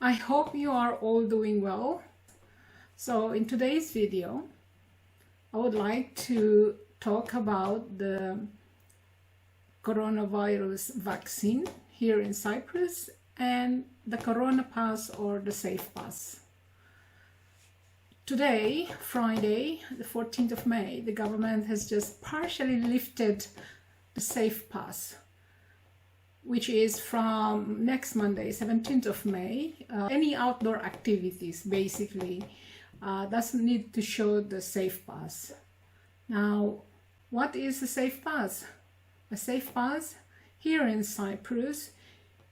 I hope you are all doing well. So in today's video, I would like to talk about the coronavirus vaccine here in Cyprus and the Corona Pass or the SafePass. Today, Friday, the 14th of May, the government has just partially lifted the SafePass, which is from next Monday, 17th of May. Any outdoor activities basically doesn't need to show the SafePass. Now, what is a SafePass? A SafePass here in Cyprus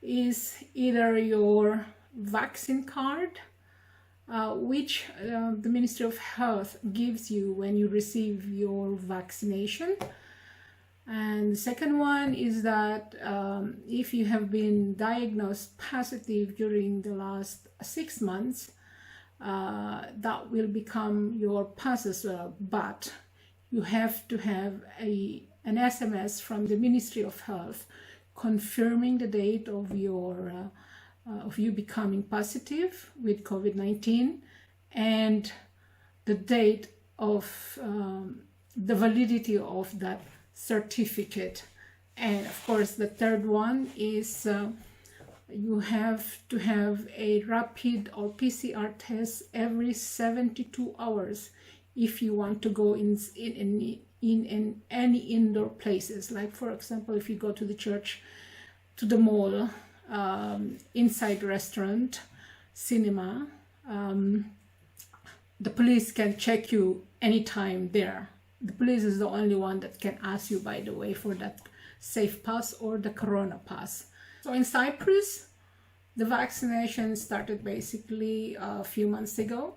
is either your vaccine card, which the Ministry of Health gives you when you receive your vaccination. And the second one is that if you have been diagnosed positive during the last 6 months, that will become your pass as well. But you have to have an SMS from the Ministry of Health confirming the date of your of you becoming positive with COVID-19 and the date of the validity of that certificate. And of course the third one is you have to have a rapid or PCR test every 72 hours if you want to go in any indoor places, like for example if you go to the church, to the mall, inside restaurant, cinema. The police can check you anytime there. The police is the only one that can ask you, by the way, for that SafePass or the Corona Pass. So in Cyprus, the vaccination started basically a few months ago,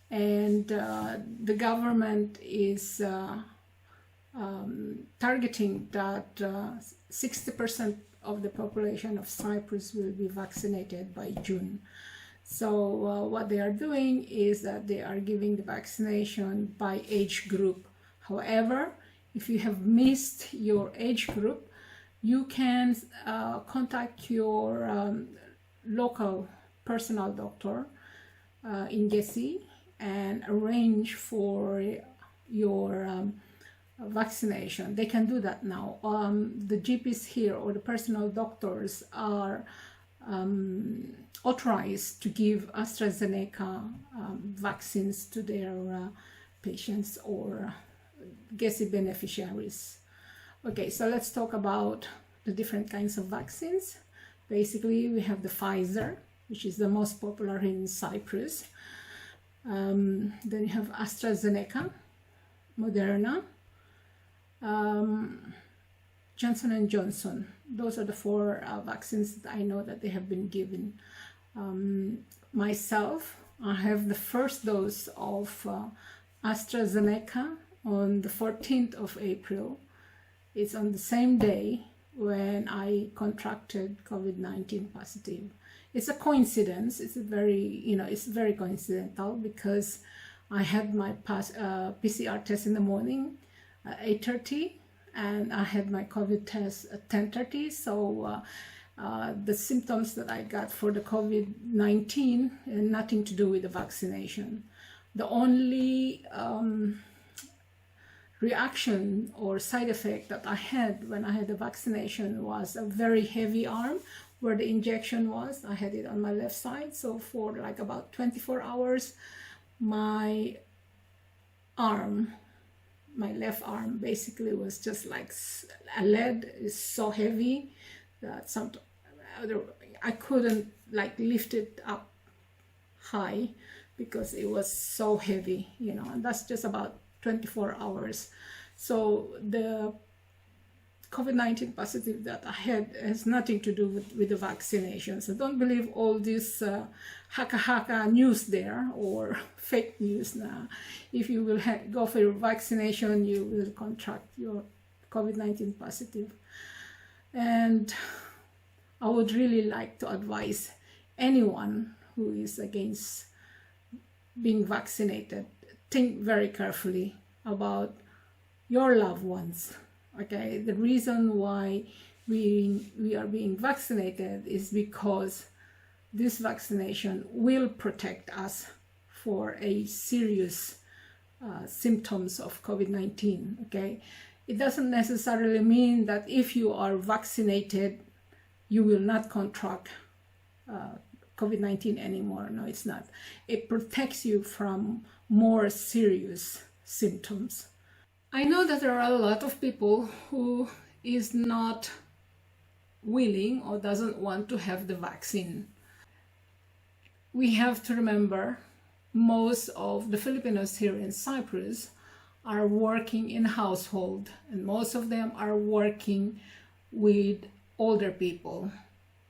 and the government is targeting that 60% of the population of Cyprus will be vaccinated by June. So what they are doing is that they are giving the vaccination by age group. However, if you have missed your age group, you can contact your local personal doctor in GESY and arrange for your vaccination. They can do that now. The GPs here or the personal doctors are authorized to give AstraZeneca vaccines to their patients or GESY beneficiaries. Okay, so let's talk about the different kinds of vaccines. Basically, we have the Pfizer, which is the most popular in Cyprus. Then you have AstraZeneca, Moderna, Johnson & Johnson. Those are the four vaccines that I know that they have been given. Myself, I have the first dose of AstraZeneca on the 14th of April. It's on the same day when I contracted COVID-19 positive. It's a coincidence. It's it's very coincidental because I had my PCR test in the morning at 8:30 and I had my COVID test at 10:30. So the symptoms that I got for the COVID-19 had nothing to do with the vaccination. The only reaction or side effect that I had when I had the vaccination was a very heavy arm where the injection was. I had it on my left side, so for like about 24 hours my left arm basically was just like a lead. Is so heavy that I couldn't like lift it up high because it was so heavy, and that's just about 24 hours. So the COVID-19 positive that I had has nothing to do with the vaccination. So don't believe all this haka news there or fake news now. If you will go for your vaccination, you will contract your COVID-19 positive. And I would really like to advise anyone who is against being vaccinated, think very carefully about your loved ones. Okay, the reason why we are being vaccinated is because this vaccination will protect us for a serious symptoms of COVID-19, okay? It doesn't necessarily mean that if you are vaccinated, you will not contract COVID-19 anymore. No, it's not. It protects you from more serious symptoms. I know that there are a lot of people who is not willing or doesn't want to have the vaccine. We have to remember most of the Filipinos here in Cyprus are working in household, and most of them are working with older people,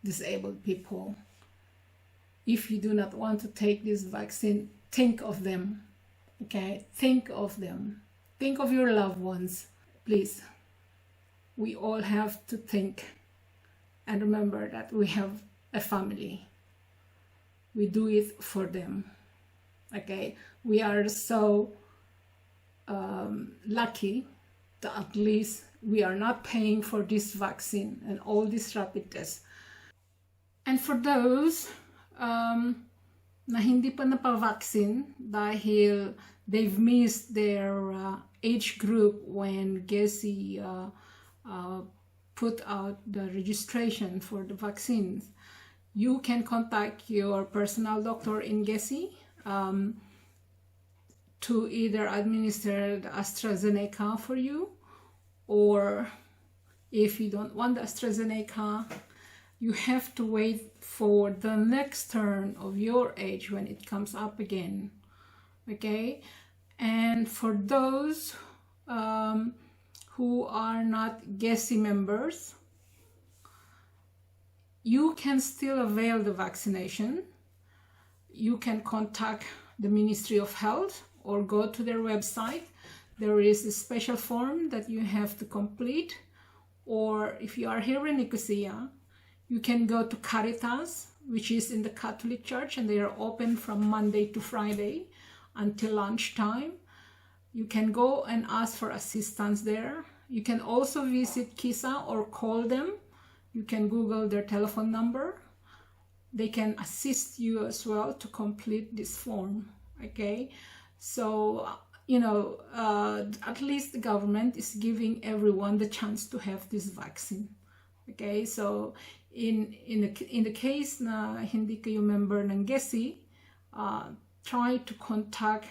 disabled people. If you do not want to take this vaccine, think of them, okay? Think of them. Think of your loved ones. Please, we all have to think and remember that we have a family. We do it for them, okay? We are so lucky that at least we are not paying for this vaccine and all these rapid tests. And for those na hindi pa napavaccine dahil they've missed their age group when GESY put out the registration for the vaccines, you can contact your personal doctor in GESY to either administer the AstraZeneca for you, or if you don't want the AstraZeneca, you have to wait for the next turn of your age when it comes up again, okay? And for those who are not GESY members, you can still avail the vaccination. You can contact the Ministry of Health or go to their website. There is a special form that you have to complete. Or if you are here in Nicosia, you can go to Caritas, which is in the Catholic Church, and they are open from Monday to Friday until lunchtime. You can go and ask for assistance there. You can also visit GESY or call them. You can Google their telephone number. They can assist you as well to complete this form, okay? So, you know, at least the government is giving everyone the chance to have this vaccine, okay? So, in the case na hindi kayo member ng GESY, try to contact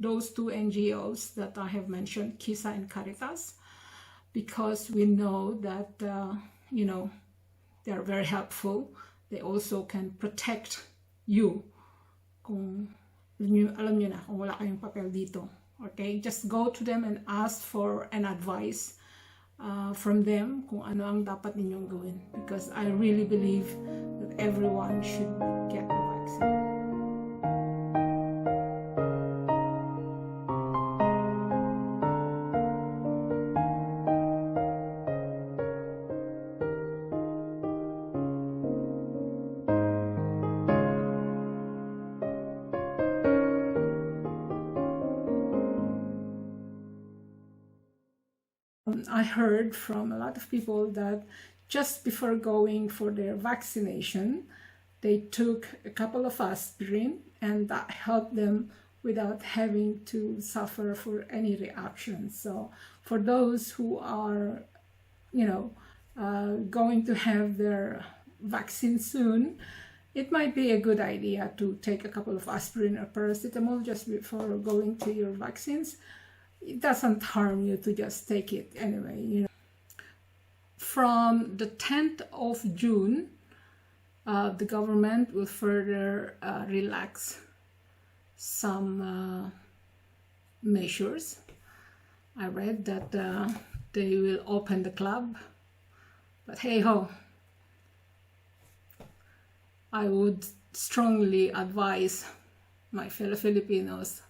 those two NGOs that I have mentioned, GESY and Caritas, because we know that, you know, they are very helpful. They also can protect you kung alam nyo na kung wala kayong papel dito. Okay? Just go to them and ask for an advice from them kung ano ang dapat ninyong gawin. Because I really believe that everyone should get the vaccine. I heard from a lot of people that just before going for their vaccination, they took a couple of aspirin, and that helped them without having to suffer for any reactions. So for those who are, you know, going to have their vaccine soon, it might be a good idea to take a couple of aspirin or paracetamol just before going to your vaccines. It doesn't harm you to just take it anyway, you know. From the 10th of June, the government will further relax some measures. I read that they will open the club, but hey ho, I would strongly advise my fellow Filipinos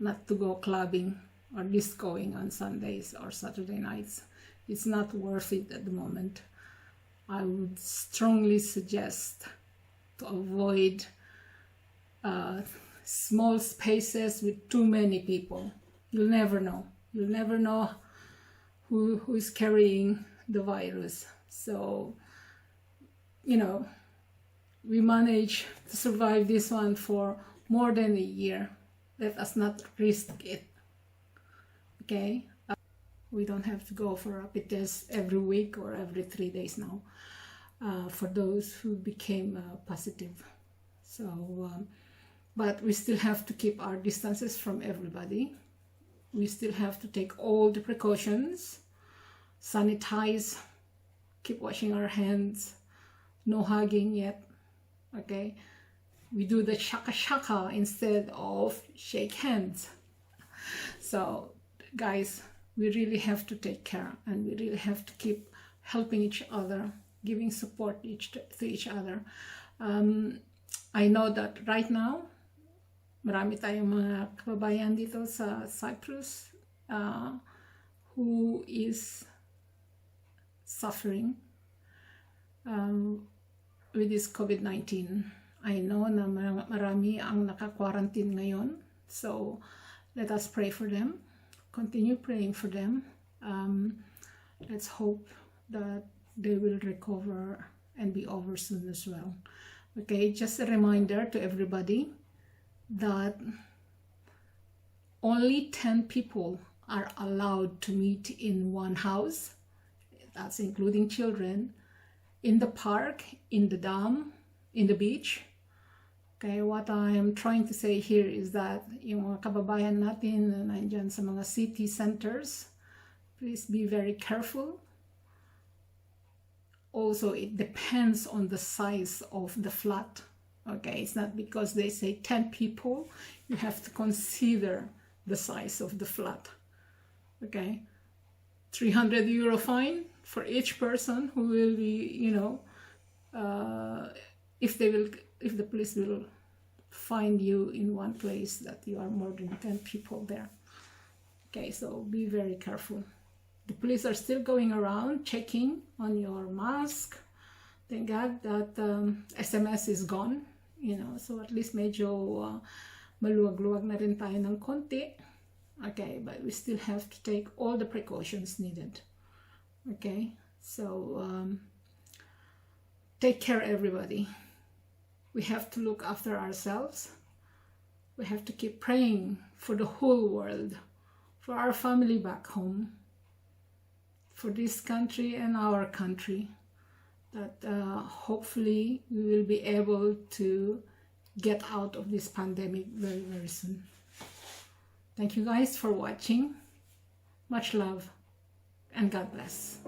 not to go clubbing or discoing on Sundays or Saturday nights. It's not worth it at the moment. I would strongly suggest to avoid small spaces with too many people. You'll never know. You'll never know who is carrying the virus. So, you know, we managed to survive this one for more than a year. Let us not risk it. Okay? We don't have to go for rapid tests every week or every 3 days now for those who became positive. So, but we still have to keep our distances from everybody. We still have to take all the precautions, sanitize, keep washing our hands, no hugging yet, okay? We do the shaka shaka instead of shake hands. So, guys, we really have to take care, and we really have to keep helping each other, giving support to each other. I know that right now, marami tayong mga kababayan dito sa Cyprus who is suffering with this COVID-19. I know na marami ang naka-quarantine ngayon. So, let us pray for them. Continue praying for them. Let's hope that they will recover and be over soon as well. Okay, just a reminder to everybody that only 10 people are allowed to meet in one house. That's including children, in the park, in the dam, in the beach. Okay, what I am trying to say here is that yung mga kababayan natin na nandyan sa mga city centers, please be very careful. Also, it depends on the size of the flat. Okay, it's not because they say 10 people, you have to consider the size of the flat. Okay, €300 fine for each person who will be, you know, if the police will find you in one place that you are more than 10 people there. Okay, so be very careful. The police are still going around checking on your mask. Thank God that SMS is gone, you know, so at least medyo maluwag-luwag na rin tayo ng konti. Okay, but we still have to take all the precautions needed. Okay, so take care, everybody. We have to look after ourselves. We have to keep praying for the whole world, for our family back home, for this country and our country, that hopefully we will be able to get out of this pandemic very, very soon. Thank you guys for watching. Much love and God bless.